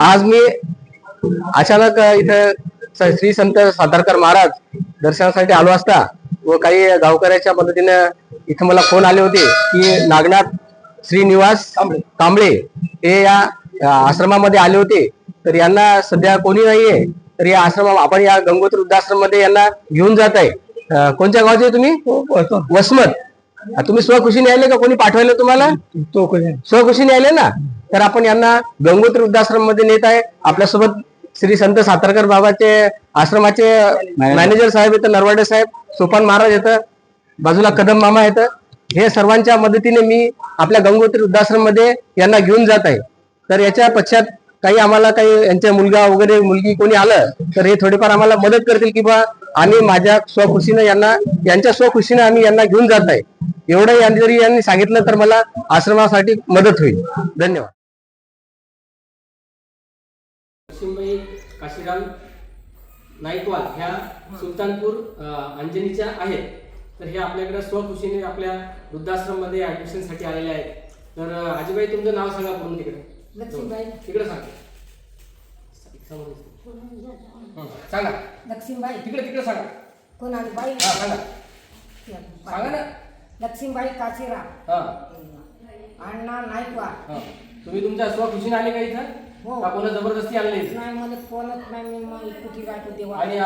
आज मी अचानक इथं श्री संत सातारकर महाराज दर्शनासाठी आलो असता व काही गावकऱ्याच्या मदतीने इथं मला फोन आले होते की नागनाथ श्रीनिवास कांबळे हे या आश्रमामध्ये आले होते, तर यांना सध्या कोणी नाहीये, तर या आश्रम आपण या गंगोत्री वृद्धाश्रम मध्ये यांना घेऊन जात आहे. कोणत्या गावचे तुम्ही? वसमत. तुम्ही स्वखुशीने आले का कोणी पाठवले तुम्हाला? स्वखुशीने आले ना. तर आपण यांना गंगोत्री वृद्धाश्रम मध्ये नेत आहे. आपल्यासोबत श्री संत सातारकर बाबाचे आश्रमाचे मॅनेजर साहेब येतं, नरवाडे साहेब, सोपान महाराज येतं, बाजूला कदम मामा येतं. हे सर्वांच्या मदतीने मी आपल्या गंगोत्री वृद्धाश्रम मध्ये यांना घेऊन जात आहे. तर याच्या पश्चात काही आम्हाला काही यांच्या मुलगा वगैरे मुलगी कोणी आलं तर हे थोडेफार आम्हाला मदत करतील की बा आम्ही माझ्या स्वखुशीने यांच्या स्वखुशीने आम्ही यांना घेऊन जात आहे. एवढं जरी यांनी सांगितलं तर मला आश्रमासाठी मदत होईल. धन्यवाद. लक्ष्मीबाई काशीराम नाईकवाल ह्या सुलतानपूर अंजनीच्या आहेत. तर हे आपल्याकडे स्वखुशीने आपल्या वृद्धाश्रम मध्ये ऍडमिशन साठी आलेले आहेत. तर आजीबाई तुमचं नाव सांगा पूर्ण. तिकडे लक्ष्मीबाई. तिकडे सांगा. सांगा लक्ष्मीबाई. तिकडे तिकडे सांगा. कोणाली बाई? सांगा सांगा ना. लक्ष्मीबाई काशीराम अण्णा नाईकवाड. तुम्ही तुमच्या स्वखुशीने आले का इथं? हो. का कोणा जबरदस्ती आले नाही, मला कोणच नाही. मी कुठे जायचो तेव्हा. आणि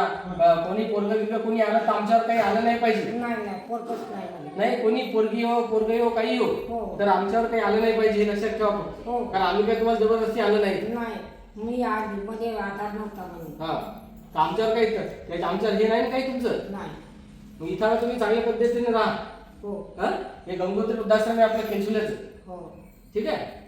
कोणी पोरग कोणी आलं तर आमच्यावर काही आलं नाही पाहिजे. नाही पोरकच नाही. नाही, कोणी पोरगी हो पोरगी हो काही हो तर आमच्यावर काही आलं नाही पाहिजे, लक्षात ठेवा. हो. कारण आम्ही काही तुम्हाला जबरदस्ती आलं नाही. नाही, मी आज मध्ये आधार नव्हता म्हणून. हा, तर आमच्यावर काही आमच्यावर हे नाही ना काही तुमचं. नाही. मग इथं तुम्ही चांगल्या पद्धतीने राहा. हो. हे गंगोत्री वृद्धाश्रम आहे आपल्या केंचुल्याचं. हो. ठीक आहे.